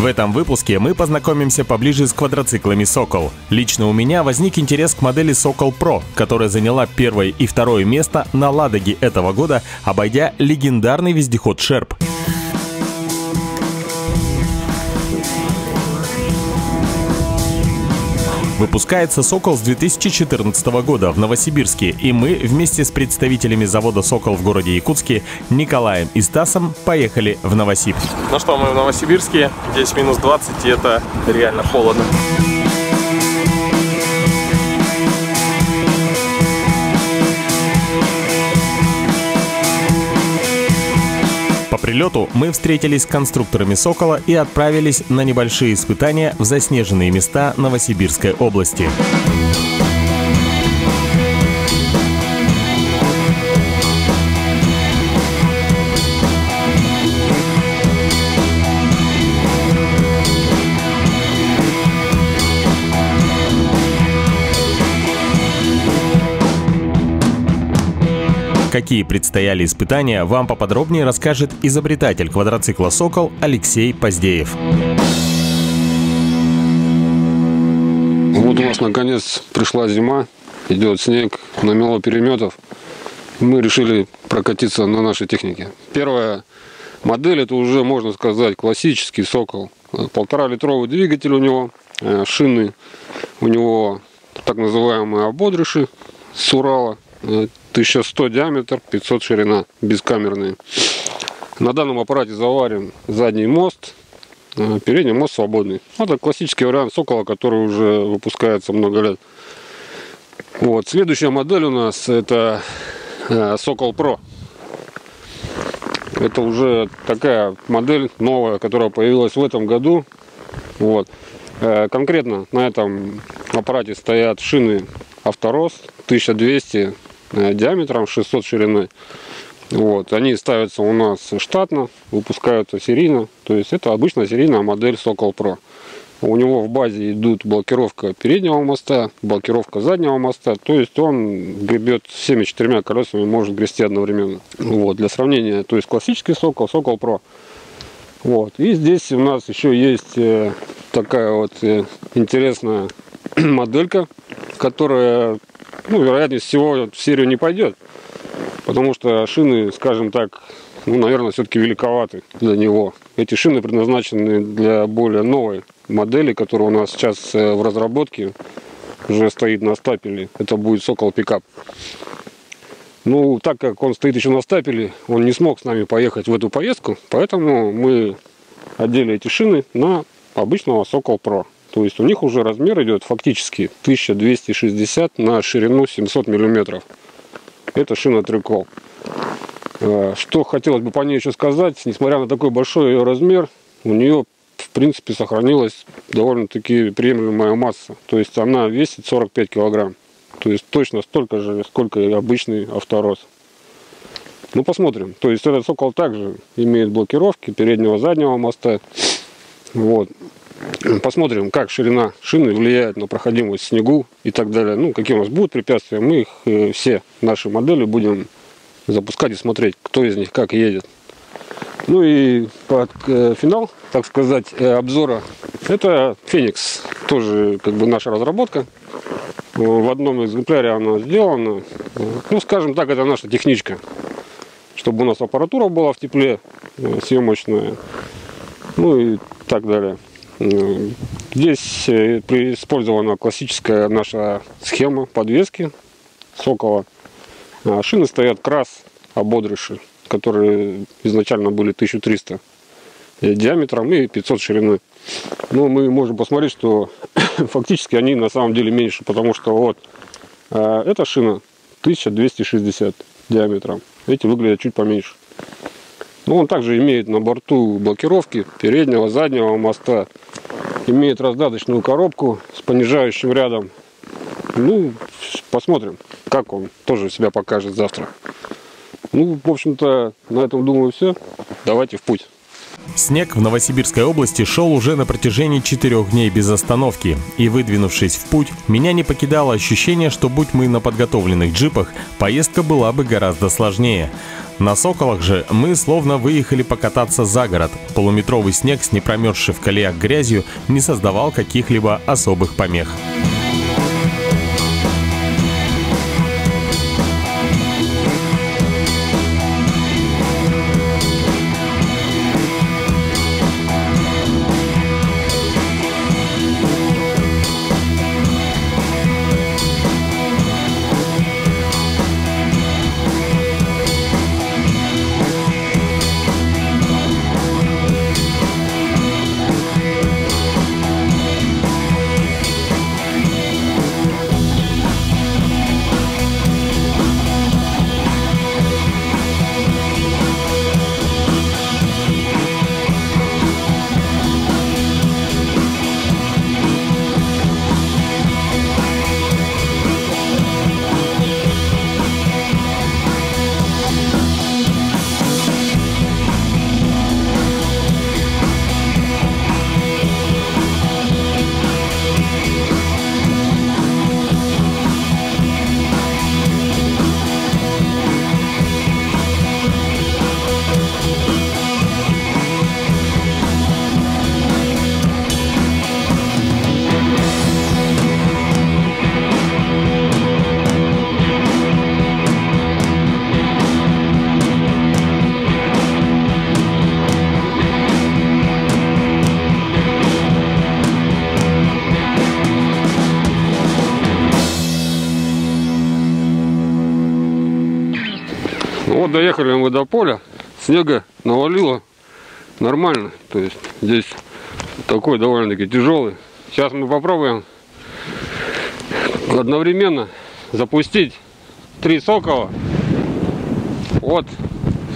этом выпуске мы познакомимся поближе с квадроциклами «Сокол». Лично у меня возник интерес к модели «Сокол Про», которая заняла первое и второе место на Ладоге этого года, обойдя легендарный вездеход «Шерп». Выпускается «Сокол» с 2014 года в Новосибирске, и мы вместе с представителями завода «Сокол» в городе Якутске Николаем и Стасом поехали в Новосиб. Ну что, мы в Новосибирске, здесь минус 20, и это реально холодно. По прилету мы встретились с конструкторами «Сокола» и отправились на небольшие испытания в заснеженные места Новосибирской области. Какие предстояли испытания, вам поподробнее расскажет изобретатель квадроцикла «Сокол» Алексей Поздеев. Вот у нас наконец пришла зима, идет снег, намело переметов. Мы решили прокатиться на нашей технике. Первая модель — это уже, можно сказать, классический «Сокол». 1,5-литровый двигатель у него, шины у него так называемые ободрыши с Урала. 1100 диаметр, 500 ширина, бескамерные. На данном аппарате заварен задний мост, передний мост свободный. Это классический вариант «Сокола», который уже выпускается много лет. Вот. Следующая модель у нас — это «Сокол Про». Это уже такая модель новая, которая появилась в этом году. Вот. Конкретно на этом аппарате стоят шины «Авторос» 1200 диаметром, 600 шириной. Вот. Они ставятся у нас штатно, выпускаются серийно. То есть это обычная серийная модель «Сокол Про». У него в базе идут блокировка переднего моста, блокировка заднего моста. То есть он гребет всеми 4 колесами, может грести одновременно. Вот. Для сравнения, то есть классический «Сокол», «Сокол Про». Вот. И здесь у нас еще есть такая вот интересная моделька, которая, вероятнее всего, в серию не пойдет, потому что шины, скажем так, наверное, все-таки великоваты для него. Эти шины предназначены для более новой модели, которая у нас сейчас в разработке, уже стоит на стапеле. Это будет «Сокол Пикап». Так как он стоит еще на стапеле, он не смог с нами поехать в эту поездку, поэтому мы одели эти шины на обычного «Сокол Про». То есть у них уже размер идет фактически 1260 на ширину 700 миллиметров. Это шина трикол. Что хотелось бы по ней еще сказать, несмотря на такой большой ее размер, у нее в принципе сохранилась довольно-таки приемлемая масса. То есть она весит 45 килограмм. То есть точно столько же, сколько и обычный «Авторос». Посмотрим. То есть этот «Сокол» также имеет блокировки переднего и заднего моста. Вот. Посмотрим, как ширина шины влияет на проходимость в снегу и так далее. Какие у нас будут препятствия, мы их все наши модели будем запускать и смотреть, кто из них как едет. И под финал, так сказать, обзора, это «Феникс». Тоже наша разработка. В одном экземпляре она сделана. Скажем так, это наша техничка. Чтобы у нас аппаратура была в тепле, съемочная. И так далее. Здесь использована классическая наша схема подвески «Сокола». Шины стоят КРАС ободрыши, которые изначально были 1300 диаметром и 500 шириной. Мы можем посмотреть, что фактически они на самом деле меньше, потому что эта шина 1260 диаметром, эти выглядят чуть поменьше. Он также имеет на борту блокировки переднего, заднего моста. Имеет раздаточную коробку с понижающим рядом. Посмотрим, как он тоже себя покажет завтра. В общем-то, на этом, думаю, все. Давайте в путь. Снег в Новосибирской области шел уже на протяжении 4 дней без остановки. И выдвинувшись в путь, меня не покидало ощущение, что будь мы на подготовленных джипах, поездка была бы гораздо сложнее. На «Соколах» же мы словно выехали покататься за город. Полуметровый снег с непромерзшей в колеях грязью не создавал каких-либо особых помех. Вот доехали мы до поля, снега навалило нормально, то есть здесь такой довольно-таки тяжелый. Сейчас мы попробуем одновременно запустить 3 «Сокола» вот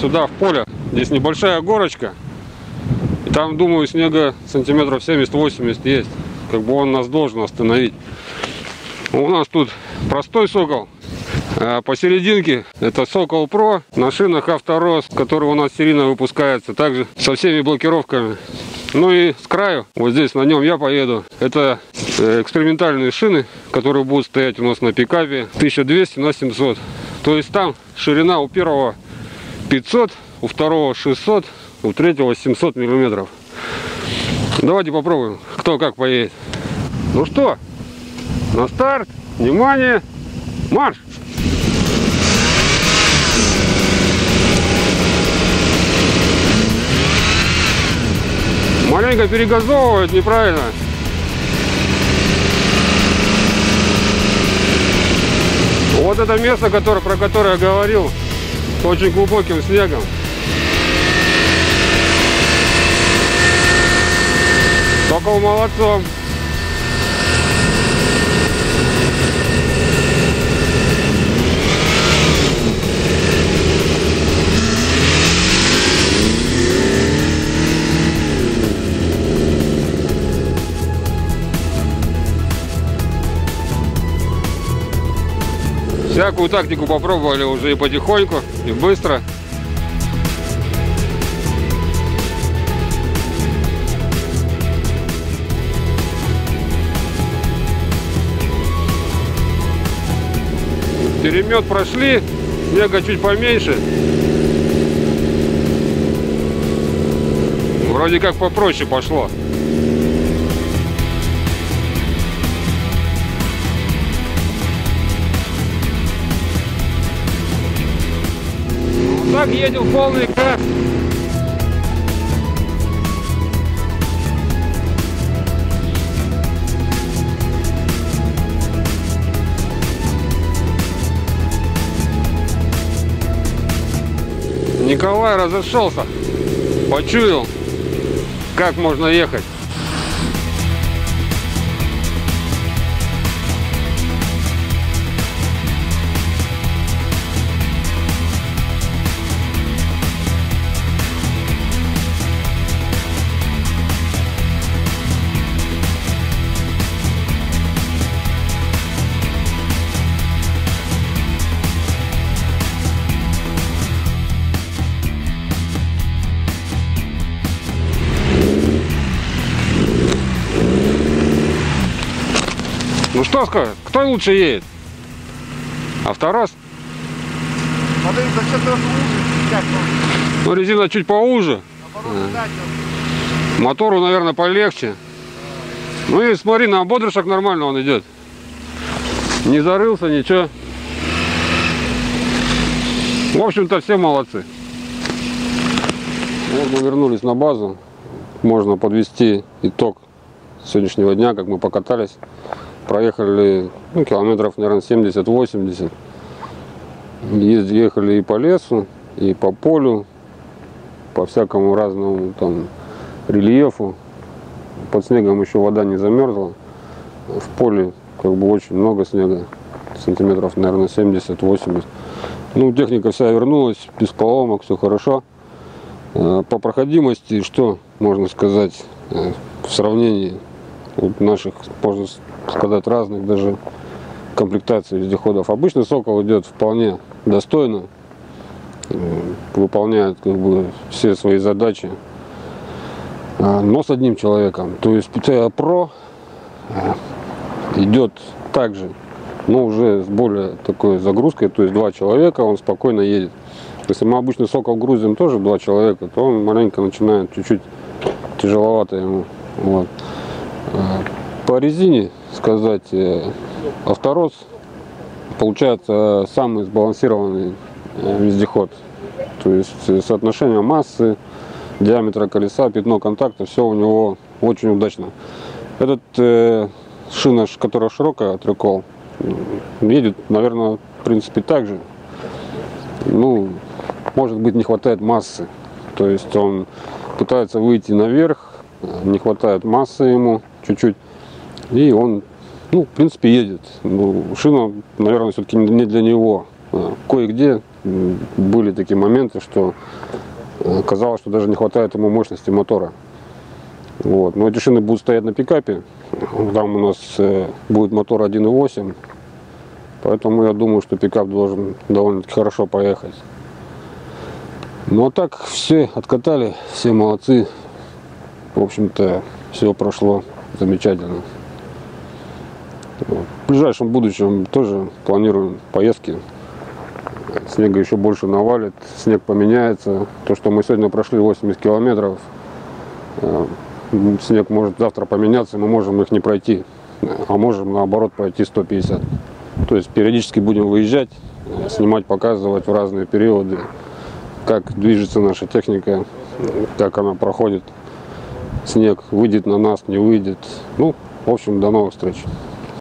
сюда в поле. Здесь небольшая горочка, и там, думаю, снега сантиметров 70-80 есть, как бы он нас должен остановить. У нас тут простой «Сокол». А посерединке это «Сокол Про» на шинах «Авторос», который у нас серийно выпускается, также со всеми блокировками. Ну и с краю, вот здесь на нем я поеду, это экспериментальные шины, которые будут стоять у нас на пикапе 1200 на 700. То есть там ширина у первого 500, у второго 600, у третьего 700 миллиметров. Давайте попробуем, кто как поедет. Ну что, на старт, внимание, марш! Маленько перегазовывают неправильно. Вот это место, про которое я говорил, с очень глубоким снегом. «Сокол» молодцом. Всякую тактику попробовали уже и потихоньку, и быстро. Перемет прошли, снега чуть поменьше. Вроде как попроще пошло. Так едем полный газ. Николай разошелся, почуял, как можно ехать. Ну что сказать, кто лучше едет? «Авторос»? Смотри, зачем ты лучше? Ну, резина чуть поуже. Мотору, наверное, полегче. Ну и смотри, на ободрышах нормально он идет. Не зарылся, ничего. В общем-то, все молодцы. Вот мы вернулись на базу. Можно подвести итог сегодняшнего дня, как мы покатались. Проехали километров, наверное, 70-80. Ехали и по лесу, и по полю, по всякому разному там рельефу. Под снегом еще вода не замерзла. В поле как бы очень много снега, сантиметров, наверное, 70-80. Ну, техника вся вернулась, без поломок, все хорошо. По проходимости, что можно сказать в сравнении наших, можно сказать, разных даже комплектаций вездеходов. Обычный Сокол идет вполне достойно, выполняет как бы все свои задачи, но с одним человеком. То есть PTA Pro идет также, но уже с более такой загрузкой, то есть 2 человека, он спокойно едет. Если мы обычный Сокол грузим тоже 2 человека, то он маленько начинает чуть-чуть тяжеловато ему. Вот. По резине сказать, Авторос получается самый сбалансированный вездеход. То есть соотношение массы, диаметра колеса, пятно контакта, все у него очень удачно. Этот шина, которая широкая, трикол, едет, наверное, в принципе так же. Ну, может быть, не хватает массы. То есть он пытается выйти наверх, не хватает массы ему чуть-чуть. И он, ну, в принципе, едет. Ну, шина, наверное, все-таки не для него. Кое-где были такие моменты, что казалось, что даже не хватает ему мощности мотора. Вот. Но эти шины будут стоять на пикапе. Там у нас будет мотор 1.8. Поэтому я думаю, что пикап должен довольно-таки хорошо поехать. Ну а так все откатали, все молодцы. В общем-то, все прошло замечательно. В ближайшем будущем тоже планируем поездки. Снега еще больше навалит, снег поменяется. То, что мы сегодня прошли 80 километров, снег может завтра поменяться, мы можем их не пройти, а можем наоборот пройти 150. То есть периодически будем выезжать, снимать, показывать в разные периоды, как движется наша техника, как она проходит. Снег выйдет на нас, не выйдет. Ну, в общем, до новых встреч.